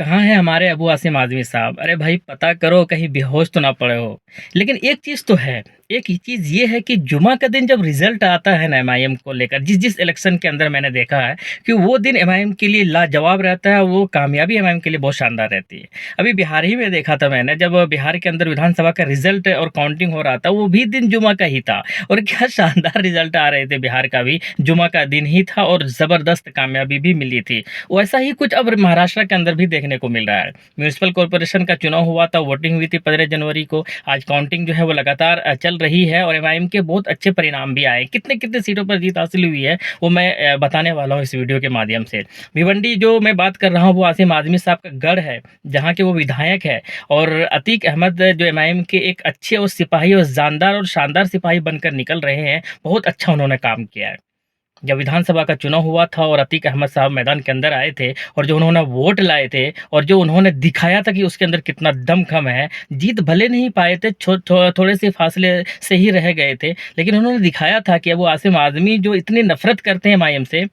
कहाँ हैं हमारे अबू आसिम आज़मी साहब? अरे भाई पता करो कहीं बेहोश तो ना पड़े हो। लेकिन एक चीज़ तो है, एक ही चीज़ ये है कि जुमा का दिन जब रिज़ल्ट आता है ना एमआईएम को लेकर जिस-जिस इलेक्शन के अंदर मैंने देखा है कि वो दिन एमआईएम के लिए लाजवाब रहता है, वो कामयाबी एमआईएम के लिए बहुत शानदार रहती है। अभी बिहार ही में देखा था मैंने जब बिहार के अंदर विधानसभा का रिज़ल्ट और काउंटिंग हो रहा था, वो भी दिन जुमा का ही था और क्या शानदार रिज़ल्ट आ रहे थे बिहार का भी, जुमा का दिन ही था और ज़बरदस्त कामयाबी भी मिली थी। वैसा ही कुछ अब महाराष्ट्र के अंदर भी देखने को मिल रहा है। म्युनिसिपल कॉर्पोरेशन का चुनाव हुआ था, वोटिंग हुई थी 15 जनवरी को। आज काउंटिंग जो है वो लगातार चल रही है और एमआईएम के बहुत अच्छे परिणाम भी आए। कितने-कितने सीटों पर जीत हासिल हुई है, वो मैं बताने वाला हूँ इस वीडियो के माध्यम से। भिवंडी जो मैं बात कर रहा हूँ, वो आसिम आज़मी साहब का गढ़ है, जहाँ के वो विधायक है और अतीक अहमद जो एमआईएम के एक अच्छे और सिपाही और जानदार और शानदार सिपाही बनकर निकल रहे हैं। बहुत अच्छा उन्होंने काम किया है। जब विधानसभा का चुनाव हुआ था और अतीक अहमद साहब मैदान के अंदर आए थे और जो उन्होंने वोट लाए थे और जो उन्होंने दिखाया था कि उसके अंदर कितना दमख़म है, जीत भले नहीं पाए थे, थोड़े से फासले से ही रह गए थे, लेकिन उन्होंने दिखाया था कि अब वो आसिम आज़मी जो इतनी नफ़रत करते हैं एमआईएम से,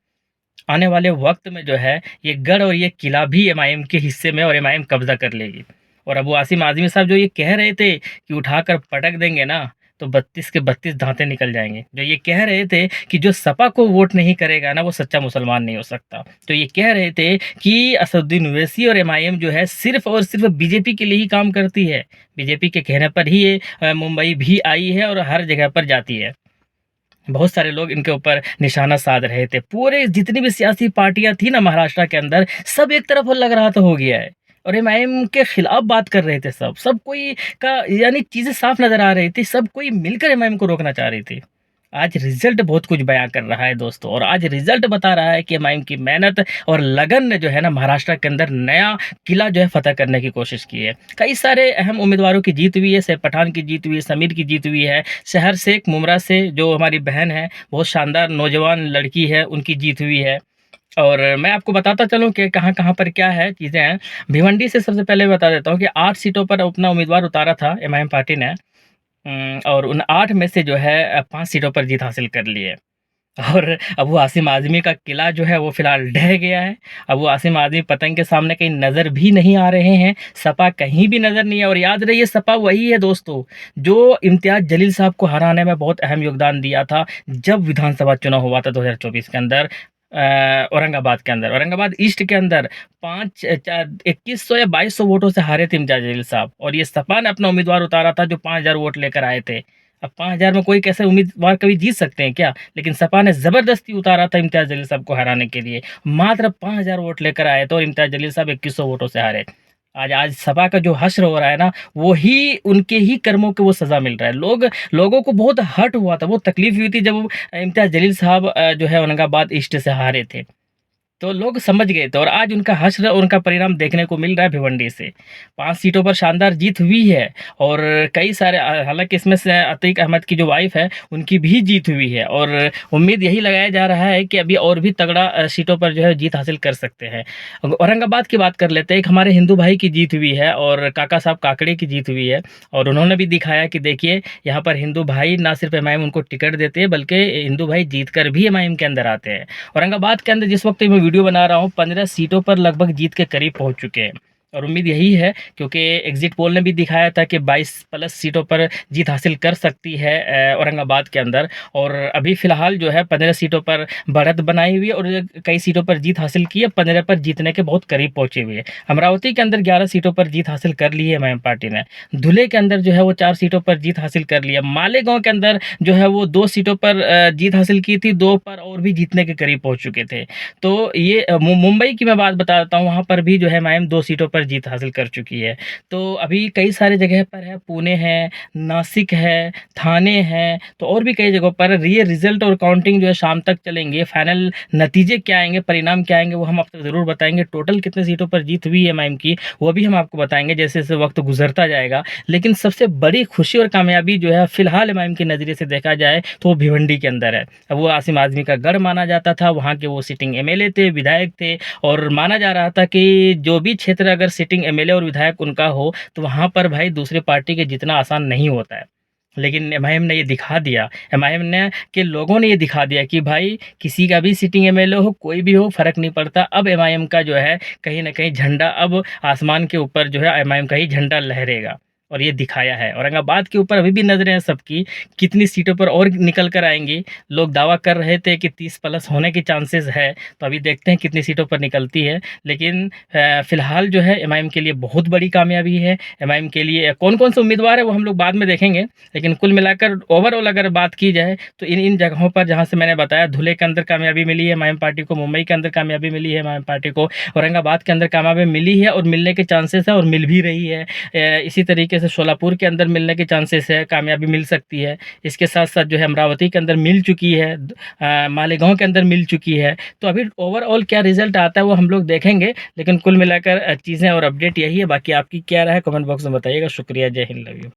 आने वाले वक़्त में जो है, ये गढ़ और ये किला भी एमआईएम के हिस्से में और एमआईएम कब्ज़ा कर लेगी। और अब वो आसिम आज़मी साहब जो ये कह रहे थे कि उठाकर पटक देंगे ना, तो 32 के 32 दाँतें निकल जाएँगे। जो ये कह रहे थे कि जो सपा को वोट नहीं करेगा ना, वो सच्चा मुसलमान नहीं हो सकता। तो ये कह रहे थे कि असदुद्दीन ओवैसी और एमआईएम जो है सिर्फ़ और सिर्फ़ बीजेपी के लिए ही काम करती है। बीजेपी के कहने पर ही ये मुंबई भी आई है और हर जगह पर जाती है। बहुत सारे लोग इनके ऊपर निशाना साध रहे थे। पूरे जितनी भी सियासी पार्टियाँ थी ना महाराष्ट्र के अंदर, सब एक तरफ लग रहा था हो गया है और एमआईएम के खिलाफ बात कर रहे थे सब। सब कोई का यानी चीज़ें साफ नज़र आ रही थी, सब कोई मिलकर एमआईएम को रोकना चाह रही थी। आज रिज़ल्ट बहुत कुछ बयाँ कर रहा है दोस्तों और आज रिज़ल्ट बता रहा है कि एमआईएम की मेहनत और लगन ने जो है ना महाराष्ट्र के अंदर नया किला जो है फ़तह करने की कोशिश की है। कई सारे अहम उम्मीदवारों की जीत हुई है, सैफ पठान की जीत हुई है, समीर की जीत हुई है, शहर शेख मुमरा से जो हमारी बहन है, बहुत शानदार नौजवान लड़की है, उनकी जीत हुई है। और मैं आपको बताता चलूँ कि कहाँ-कहाँ पर क्या है चीज़ें हैं। भिवंडी से सबसे पहले बता देता हूँ कि 8 सीटों पर अपना उम्मीदवार उतारा था एमआईएम पार्टी ने। और उन 8 में से जो है 5 सीटों पर जीत हासिल कर ली है। और अब वो आसिम आज़मी का किला जो है वो फ़िलहाल ढह गया है। अब वो आसिम आज़मी पतंग के सामने कहीं नज़र भी नहीं आ रहे हैं। सपा कहीं भी नज़र नहीं है और याद रहिए सपा वही है दोस्तों, जो इम्तियाज़ जलील साहब को हराने में बहुत अहम योगदान दिया था, जब विधानसभा चुनाव हुआ था 2024 के अंदर औरंगाबाद के अंदर। औरंगाबाद ईस्ट के अंदर 5 चा 2100 या 2200 वोटों से हारे थे इम्तियाज़ जलील साहब और ये सपा ने अपना उम्मीदवार उतारा था जो 5000 वोट लेकर आए थे। अब 5000 में कोई कैसे उम्मीदवार कभी जीत सकते हैं क्या? लेकिन सपा ने ज़बरदस्ती उतारा था इम्तियाज़ जलील साहब को हराने के लिए। मात्र 5000 वोट लेकर आए थे और इम्तियाज़ जलील साहब 2100 वोटों से हारे। आज आज सपा का जो हश्र हो रहा है ना, वो ही उनके ही कर्मों को वो सज़ा मिल रहा है। लोगों को बहुत हर्ट हुआ था, बहुत तकलीफ़ हुई थी जब इम्तियाज़ जलील साहब जो है औरंगाबाद ईस्ट से हारे थे। तो लोग समझ गए थे और आज उनका हश्र और उनका परिणाम देखने को मिल रहा है भिवंडी से। 5 सीटों पर शानदार जीत हुई है और कई सारे हालाँकि इसमें से अतीक अहमद की जो वाइफ़ है, उनकी भी जीत हुई है और उम्मीद यही लगाया जा रहा है कि अभी और भी तगड़ा सीटों पर जो है जीत हासिल कर सकते हैं। अब औरंगाबाद की बात कर लेते हैं, एक हमारे हिंदू भाई की जीत हुई है और काका साहब काकड़े की जीत हुई है और उन्होंने भी दिखाया कि देखिए, यहाँ पर हिंदू भाई ना सिर्फ़ एमआईएम उनको टिकट देते हैं, बल्कि हिंदू भाई जीत कर भी एमआईएम के अंदर आते हैं। औरंगाबाद के अंदर जिस वक़्त मैं वीडियो बना रहा हूँ 15 सीटों पर लगभग जीत के करीब पहुँच चुके हैं और उम्मीद यही है क्योंकि एग्ज़िट पोल ने भी दिखाया था कि 22 प्लस सीटों पर जीत हासिल कर सकती है औरंगाबाद के अंदर और अभी फ़िलहाल जो है 15 सीटों पर बढ़त बनाई हुई है और कई सीटों पर जीत हासिल की है, 15 पर जीतने के बहुत करीब पहुँची हुई है। अमरावती के अंदर 11 सीटों पर जीत हासिल कर ली है एमआईएम पार्टी ने। धुले के अंदर जो है वो 4 सीटों पर जीत हासिल कर लिया। मालेगाँव के अंदर जो है वो 2 सीटों पर जीत हासिल की थी, 2 पर और भी जीतने के करीब पहुँच चुके थे। तो ये मुंबई की मैं बात बता देता हूँ, वहाँ पर भी जो है एमआईएम 2 सीटों पर जीत हासिल कर चुकी है। तो अभी कई सारे जगह पर है, पुणे है, नासिक है, थाने है, तो और भी कई जगहों पर ये रिज़ल्ट और काउंटिंग जो है शाम तक चलेंगे। फाइनल नतीजे क्या आएँगे, परिणाम क्या आएँगे, वो हम आपको ज़रूर बताएँगे। टोटल कितने सीटों पर जीत हुई है एमआईएम की, वो भी हम आपको बताएँगे जैसे-जैसे वक़्त गुज़रता जाएगा। लेकिन सबसे बड़ी खुशी और कामयाबी जो है फ़िलहाल एमआईएम के नज़रिए से देखा जाए, तो वो भिवंडी के अंदर है। अब वो आसिम आज़मी का गढ़ माना जाता था, वहाँ के वो सिटिंग एमएलए थे, विधायक थे और माना जा रहा था कि जो भी क्षेत्र अगर सिटिंग एमएलए और विधायक उनका हो, तो वहाँ पर भाई दूसरी पार्टी के जीतना आसान नहीं होता है। लेकिन एमआईएम ने ये दिखा दिया, एमआईएम ने के लोगों ने ये दिखा दिया कि भाई किसी का भी सिटिंग एमएलए हो, कोई भी हो, फ़र्क नहीं पड़ता। अब एमआईएम का जो है कहीं न कहीं झंडा अब आसमान के ऊपर जो है एमआईएम का ही झंडा लहरेगा और ये दिखाया है। औरंगाबाद के ऊपर अभी भी नज़रें हैं सबकी, कितनी सीटों पर और निकल कर आएँगी। लोग दावा कर रहे थे कि 30 प्लस होने के चांसेस है, तो अभी देखते हैं कितनी सीटों पर निकलती है। लेकिन फ़िलहाल जो है एमआईएम के लिए बहुत बड़ी कामयाबी है। एमआईएम के लिए कौन-कौन से उम्मीदवार हैं वो हम लोग बाद में देखेंगे। लेकिन कुल मिलाकर ओवरऑल अगर बात की जाए तो इन जगहों पर जहाँ से मैंने बताया, धुले के अंदर कामयाबी मिली है एमआईएम पार्टी को, मुंबई के अंदर कामयाबी मिली है एमआईएम पार्टी को, औरंगाबाद के अंदर कामयाबी मिली है और मिलने के चांसेस है और मिल भी रही है। इसी तरीके से शोलापुर के अंदर मिलने के चांसेस है, कामयाबी मिल सकती है। इसके साथ-साथ जो है अमरावती के अंदर मिल चुकी है, मालेगाँव के अंदर मिल चुकी है। तो अभी ओवरऑल क्या रिज़ल्ट आता है वो हम लोग देखेंगे। लेकिन कुल मिलाकर चीज़ें और अपडेट यही है। बाकी आपकी क्या राय है कमेंट बॉक्स में बताइएगा। शुक्रिया, जय हिंद, लव यू।